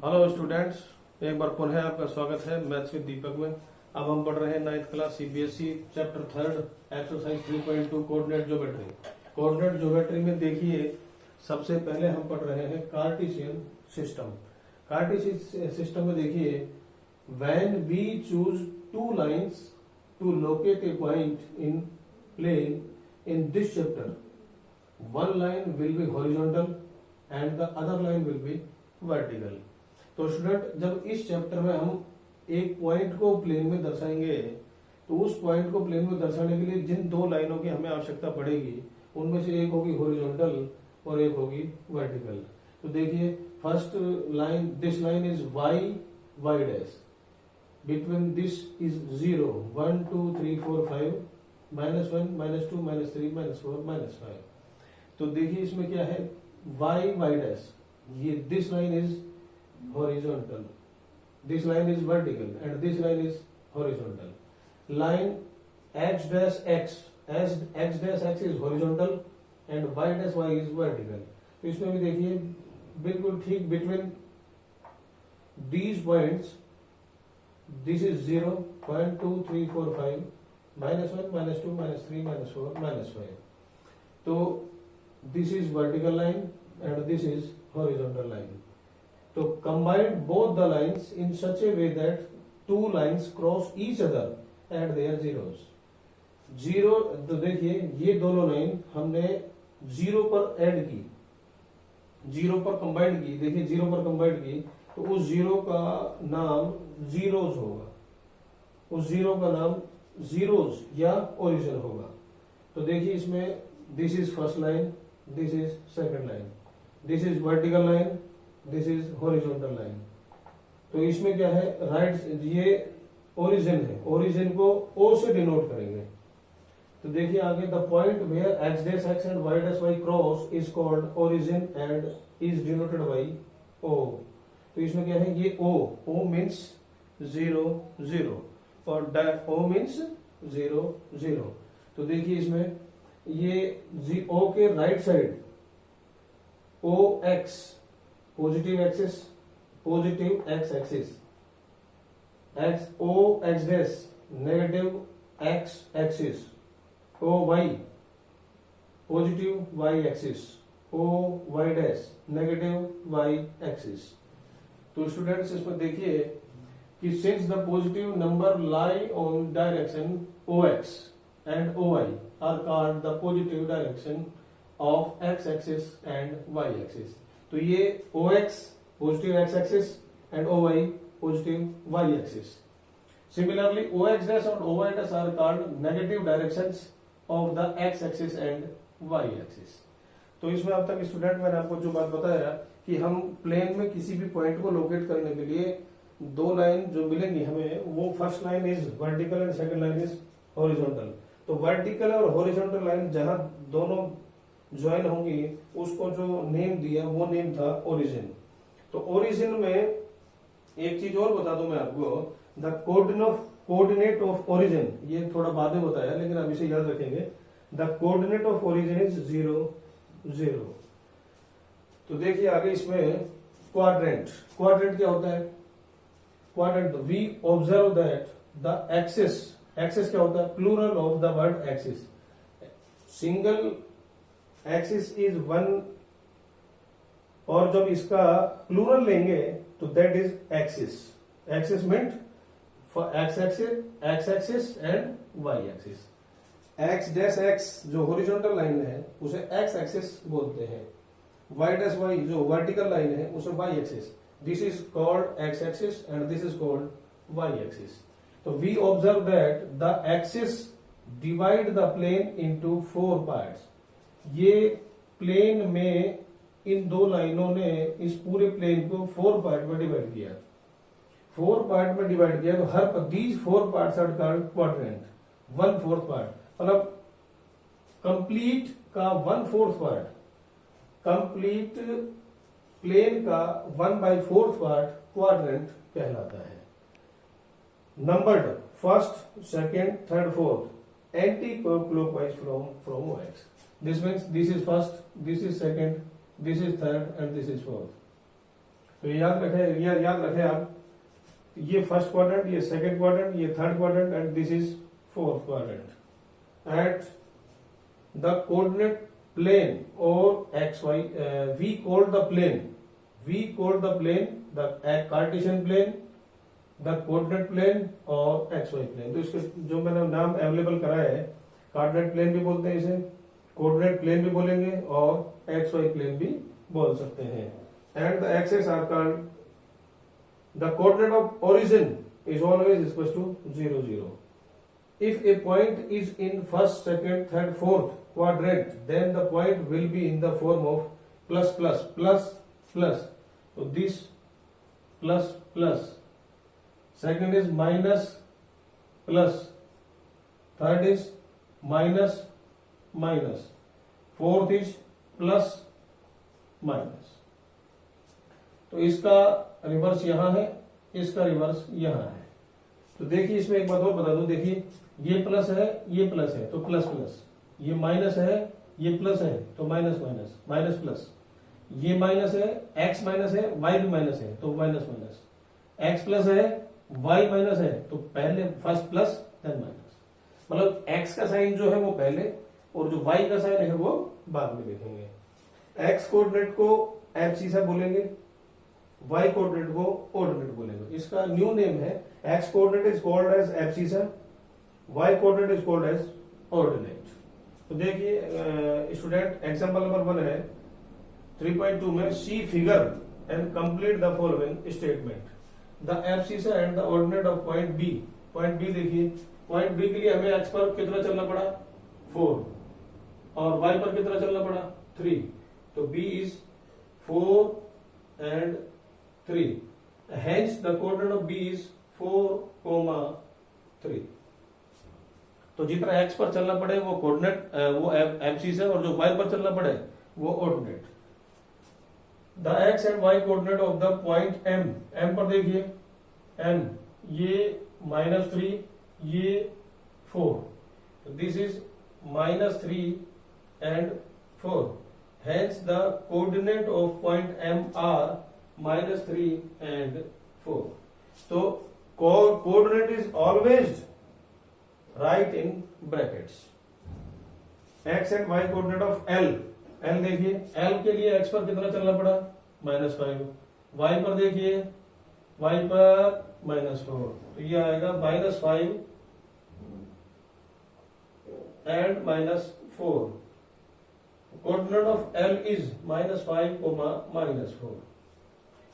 Hello students, एक बार पुनः आपका स्वागत है मैथ्स विद दीपक में। अब हम पढ़ रहे हैं 9th class CBSE chapter 3 exercise 3.2 coordinate geometry. Coordinate geometry में देखिए, सबसे पहले हम पढ़ रहे हैं कार्टेशियन सिस्टम। कार्टेशियन सिस्टम में देखिए, when we choose two lines to locate a point in plane in this chapter, one line will be horizontal and the other line will be vertical। तो स्टूडेंट, जब इस chapter में हम एक point को plane में दर्शाएंगे तो उस पॉइंट को प्लेन में दर्शाने के लिए जिन दो लाइनों की हमें आवश्यकता पड़ेगी उनमें से एक होगी हॉरिजॉन्टल और एक होगी वर्टिकल। तो देखिए, first line, this line is Y Y dash, between this is 0 1 2 3 4 5 -1 -2 -3 -4 -5। तो देखिए इसमें क्या है, y y डैश, ये this line is horizontal, this line is vertical and this line is horizontal. Line x dash x, x dash x is horizontal and y dash y is vertical. तो इसमें भी देखिए बिल्कुल ठीक, between these points this is 0 1 2 3 4 5 -1 -2 -3 -4 -5। तो this is vertical line and this is horizontal line। तो combine both the lines in such a way that two lines cross each other at their zeros। Zero, तो देखिए ये दोनों line हमने zero पर add की, zero पर combined की। देखिए जीरो पर कंबाइंड की तो उस जीरो का नाम जीरोज होगा, उस जीरो का नाम जीरोज या ओरिजिन होगा। तो देखिए इसमें this is first line, this is second line, this is vertical line, this is horizontal line। तो इसमें क्या है, राइट, ये ओरिजिन है, ओरिजिन को O से डिनोट करेंगे। तो देखिए आगे, the point where x dash x and y dash y cross is called origin and is denoted by O। तो इसमें क्या है, ये O मीन्स 0 0 और O मीन्स 0 0। तो देखिए इसमें ये O के right side OX positive axis, positive X axis, OX dash negative X axis, OY positive Y axis, OY dash negative Y axis. तो स्टूडेंट्स इसमें देखिए कि since the positive number lie on direction OX and OY are called the positive direction of x axis and y axis। तो ये OX positive x axis and OY positive y axis। Similarly, OX dash and OY dash are called negative directions of the x axis and y axis। तो इसमें अब तक student मैंने आपको जो बात बताया कि हम प्लेन में किसी भी पॉइंट को लोकेट करने के लिए दो लाइन जो मिलेंगी हमें, वो first line is vertical and second line is horizontal. तो वर्टिकल और हॉरिजॉन्टल लाइन जहां दोनों ज्वाइन होंगी उसको जो नेम दिया वो नेम था ओरिजिन। तो ओरिजिन में एक चीज और बता दूं मैं आपको, द कोऑर्डिनेट ऑफ ओरिजिन, ये थोड़ा बाद में बताया लेकिन आप इसे याद रखेंगे, the coordinate of origin is 0 0। तो देखिए आगे इसमें क्वाड्रेंट, क्वाड्रेंट क्या होता है, quadrant we observe that the axis, axis क्या होता है, plural of the word axis. Single axis is one, और जब इसका प्लूरल लेंगे तो that is axis. Axis meant for X axis and Y axis. X dash X जो horizontal line है उसे एक्स एक्सिस बोलते हैं, वाई डैश वाई जो वर्टिकल लाइन है उसे Y axis. This is called X axis and this is called Y axis. तो we observe that the axis divide the plane into 4 parts. ये plane में इन दो लाइनों ने इस पूरे प्लेन को 4 पार्ट में डिवाइड किया, 4 पार्ट में डिवाइड किया। तो हर these 4 parts are called quadrant. 1/4 part मतलब कंप्लीट का 1/4 पार्ट, कंप्लीट प्लेन का 1/4 पार्ट क्वाड्रेंट कहलाता है। Numbered first second third fourth anti clockwise from OX। This means this is first, this is second, this is third and this is fourth। तो याद रखें आप, ये फर्स्ट क्वाड्रेंट, ये second quadrant, ये third quadrant and this is fourth quadrant. At the coordinate plane or xy, we called the plane the Cartesian plane, the coordinate plane और xy plane। तो इसके जो मैंने नाम अवेलेबल कराया है, कोऑर्डिनेट प्लेन भी बोलते हैं इसे, कोऑर्डिनेट प्लेन भी बोलेंगे और xy प्लेन भी बोल सकते हैं। And the axes are called, the coordinate of origin is always equal to 0 0। If a point is in first, second, third, fourth quadrant, then the point will be in the form of plus plus plus plus. So this plus plus. Second is minus plus. Third is minus minus. Fourth is plus minus. तो इसका reverse यहाँ है, इसका reverse यहाँ है। तो देखिए इसमें एक बात और बता दूं, देखिए ये प्लस है, ये प्लस है तो प्लस प्लस, ये माइनस है, ये प्लस है तो माइनस माइनस, माइनस प्लस, ये माइनस है, एक्स माइनस है, वाई भी माइनस है तो माइनस माइनस, एक्स प्लस है, वाई माइनस है तो पहले फर्स्ट प्लस देन माइनस। मतलब एक्स का साइन जो है वो पहले और जो वाई का साइन है वो बाद में देखेंगे। एक्स कोऑर्डिनेट को एब्सिसा बोलेंगे, वाई कोऑर्डिनेट को ऑर्डिनेट बोलेंगे। इसका न्यू नेम है, X coordinate is called as abscissa, Y coordinate is called as ordinate. तो देखिए स्टूडेंट एग्जांपल नंबर 1 है 3.2 में, see figure and complete the following statement, the abscissa and the ordinate of point B. Point B देखिए, point B के लिए हमें x पर कितना चलना पड़ा 4 और वाई पर कितना चलना पड़ा 3, तो B is 4 and 3, hence the coordinate of b is 4, 3। तो जितना x पर चलना पड़े वो कोऑर्डिनेट वो एब्सिस है और जो y पर चलना पड़े वो ordinate. The x and y coordinate of the point m, m पर देखिए m, ये -3, ये 4, तो this is -3 and 4, hence the coordinate of point m are -3 and 4। तो coordinate is always right in brackets। x and y coordinate of L, L देखिए, L के लिए x पर कितना चलना पड़ा -5, y पर देखिए y पर -4, तो ये आएगा -5 and -4। Coordinate of L is -5, -4।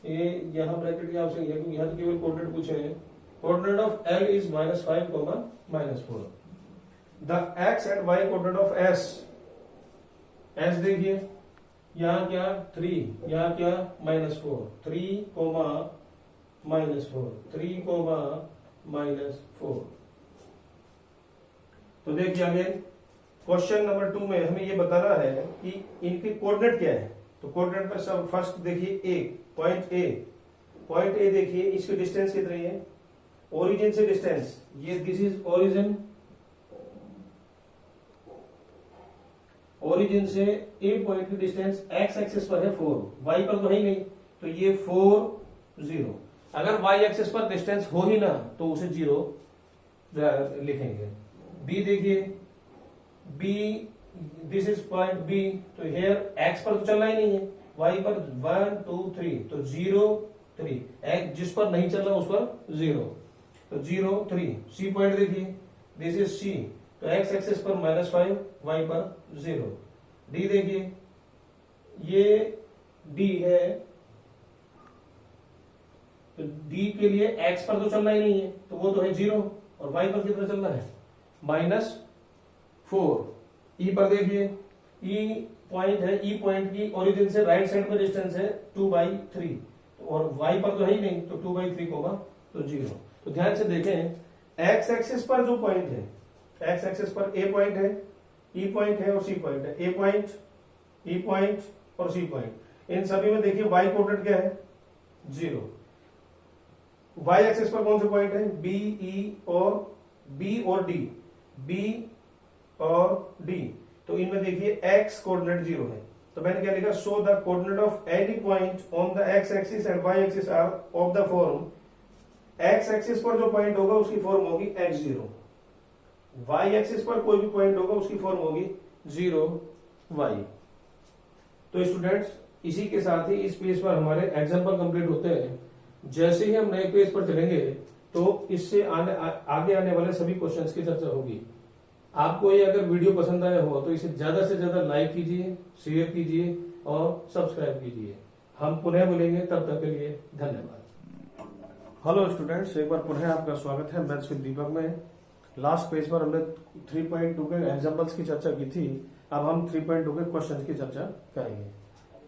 ये यहाँ ब्रैकेट की आवश्यकता है क्योंकि यहाँ तो केवल कोऑर्डिनेट पूछे हैं। Coordinate of L is -5, -4। The x and y coordinate of S, S देखिए यहाँ क्या 3, यहाँ क्या -4, 3, -4, 3, -4। तो देखिए अगेन क्वेश्चन नंबर 2 में हमें ये बताना है कि इनके कोऑर्डिनेट क्या है। तो कोऑर्डिनेट पर सब फर्स्ट देखिए ए, पॉइंट ए देखिए, इसकी डिस्टेंस कितनी है ओरिजिन से डिस्टेंस, ये दिस इज ओरिजिन से ए पॉइंट की डिस्टेंस एक्स एक्सिस पर है 4, वाई पर तो है ही नहीं, तो ये 4 0। अगर वाई एक्सिस पर डिस्टेंस हो ही ना तो उसे 0 लिखेंगे। बी देखिए, B this is point B, तो हेयर एक्स पर तो चलना ही नहीं है, वाई पर 1 2 3, तो 0 3, एक्स जिस पर नहीं चल रहा उस पर 0, तो 0 3। सी पॉइंट देखिए, दिस इज सी, तो एक्स एक्सिस पर -5, वाई पर 0। डी देखिए, ये डी है, तो डी के लिए एक्स पर तो चलना ही नहीं है, तो वो तो है 0, और वाई पर कितना चलना है -4। ई पर देखिए, ई पॉइंट है, ई पॉइंट की ओरिजिन से राइट साइड में डिस्टेंस है 2/3, और वाई पर तो है ही नहीं, तो 2/3 तो 0। तो ध्यान से देखें, एक्स एक्सिस पर जो पॉइंट है, एक्स एक्सिस पर ए पॉइंट है, ई पॉइंट है और सी पॉइंट है, ए पॉइंट, ई पॉइंट और सी पॉइंट, इन सभी में देखिए वाई कोऑर्डिनेट क्या है 0। वाई एक्सिस पर कौन से पॉइंट है बी, ई और बी और डी, बी और डी, तो इनमें देखिए एक्स कोऑर्डिनेट 0 है, तो मैंने क्या लिखा, so the coordinate of any point on the X axis and Y axis are of the form, X axis पर जो पॉइंट होगा उसकी फॉर्म होगी x0, वाई एक्सिस पर कोई भी पॉइंट होगा उसकी फॉर्म होगी 0y। तो स्टूडेंट्स इसी के साथ ही इस पेज पर हमारे एग्जाम्पल कंप्लीट होते हैं। जैसे ही हम नए पेज पर चलेंगे तो इससे आगे आने वाले सभी क्वेश्चंस की चर्चा होगी। आपको ये अगर वीडियो पसंद आया हो तो इसे ज्यादा से ज्यादा लाइक कीजिए, शेयर कीजिए और सब्सक्राइब कीजिए। हम पुनः मिलेंगे, तब तक के लिए धन्यवाद। हेलो स्टूडेंट्स, एक बार पुनः आपका स्वागत है मैथ्स विद दीपक में। लास्ट पेज पर हमने 3.2 के एग्जांपल्स की चर्चा की थी, अब हम 3.2 के क्वेश्चंस की चर्चा करेंगे।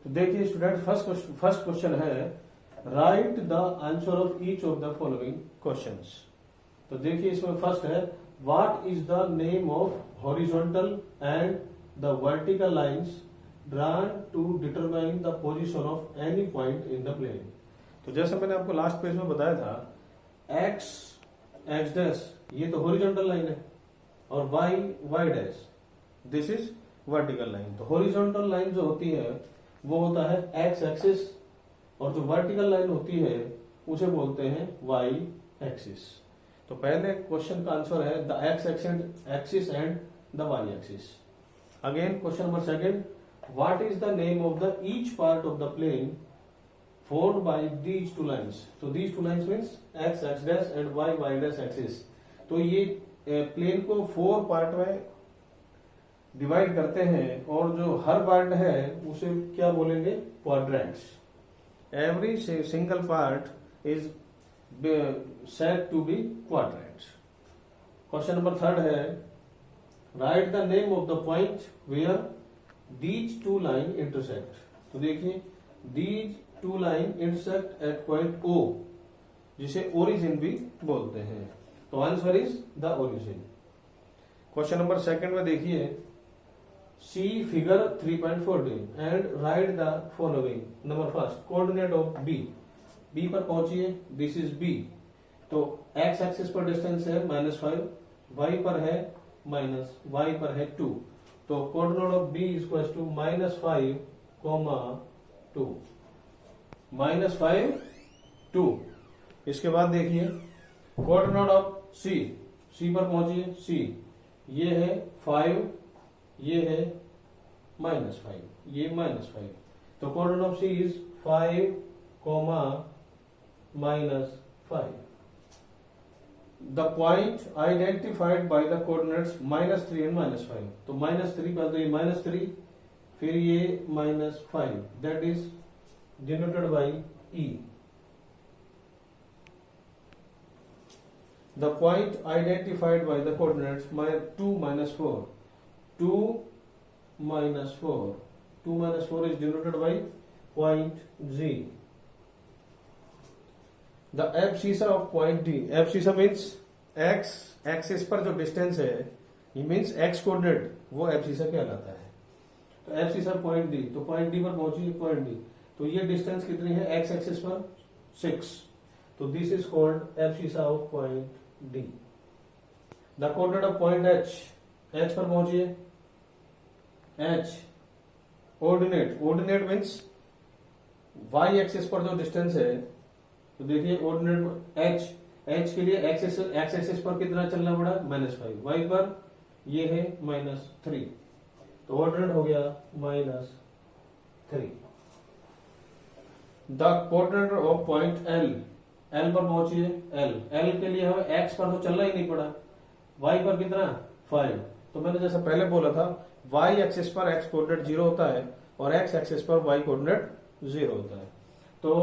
तो देखिए स्टूडेंट, फर्स्ट क्वेश्चन है right the answer of each of the following questions. तो देखिए इसमें फर्स्ट है what is the name of horizontal and the vertical lines drawn to determine the position of any point in the plane. तो जैसे मैंने आपको लास्ट पेज में बताया था, एक्स डैश ये तो हॉरिजॉन्टल लाइन है और Y dash this is vertical line. तो हॉरिजॉन्टल लाइन जो होती है वो होता है एक्स एक्सिस और जो वर्टिकल लाइन होती है उसे बोलते हैं वाई एक्सिस। तो पहले क्वेश्चन का आंसर है the X axis and the Y axis. Again question number second, what is the name of the each part of the plane formed by these two lines। तो these two lines means x x dash and y dash axis। तो ये plane को 4 part में divide करते हैं और जो हर part है उसे क्या बोलेंगे, quadrants. Every single part is said to be quadrants। Question number third है right the name of the point where these two line intersect। तो देखिए these two line intersect at point O, जिसे origin भी बोलते हैं। तो answer is the origin. Question number second में देखिए see figure 3.14 and write the following. Number first, coordinate of B पर पहुंचिए, दिस इज बी। तो एक्स एक्सिस पर डिस्टेंस है -5, वाई पर है माइनस, वाई पर है 2। तो coordinate of B is equal to -5, -2 -5 2। इसके बाद देखिए कोऑर्डिनेट ऑफ सी पर पहुंचिए, सी ये है 5, ये है -5, ये -5। तो coordinate of C is 5, -5। The point identified by the coordinates -3 and -5। तो -3 पहले तो ये -3, फिर ये -5, that is denoted by E। The point identified by the coordinates 2 -4, 2 -4 is denoted by point G। The abscissa of point D, abscissa means x axis पर जो distance है, ये means x कोऑर्डिनेट, वो abscissa कहलाता है। तो abscissa पॉइंट D, तो point D पर पहुंची, पॉइंट D, तो ये डिस्टेंस कितनी है एक्स एक्सिस पर 6। तो this is called abscissa of point D. The coordinate of point H पर पहुंचिए, H ordinate means Y axis पर जो डिस्टेंस है। तो देखिए ऑर्डिनेट एच के लिए एक्स एक्सिस पर कितना चलना पड़ा, -5, वाई पर ये है -3, तो ऑर्डिनेट हो गया -3। The coordinate of point L पर पहुंचिए, एल के लिए हमें एक्स पर तो चलना ही नहीं पड़ा, वाई पर कितना 5। तो मैंने जैसा पहले बोला था वाई एक्सिस पर एक्स कोऑर्डिनेट 0 होता है और एक्स एक्सिस पर वाई कोऑर्डिनेट 0 होता है। तो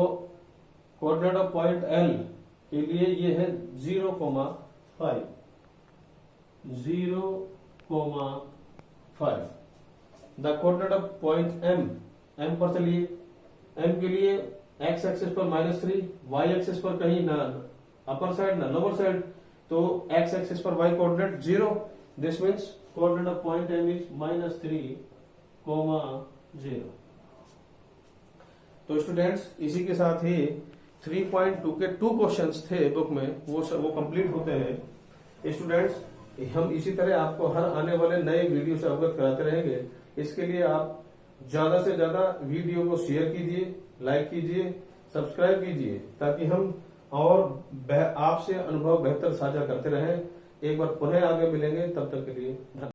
कोऑर्डिनेट ऑफ पॉइंट एल के लिए ये है 0,5, 0,5। The coordinate of point M पर चलिए, एम के लिए एक्स एक्सिस पर -3, वाई एक्सिस पर कहीं ना अपर साइड ना लोअर साइड, तो एक्स एक्सिस पर Y coordinate 0, this means coordinate of point M is -3,0। तो स्टूडेंट्स इसी के साथ ही 3.2 के 2 क्वेश्चंस थे बुक में, वो कंप्लीट होते हैं। स्टूडेंट्स हम इसी तरह आपको हर आने वाले नए वीडियो से अवगत कराते रहेंगे। इसके लिए आप ज्यादा से ज्यादा वीडियो को शेयर कीजिए, लाइक कीजिए, सब्सक्राइब कीजिए, ताकि हम और आपसे अनुभव बेहतर साझा करते रहें। एक बार पुनः आगे मिलेंगे, तब तक के लिए धन्यवाद।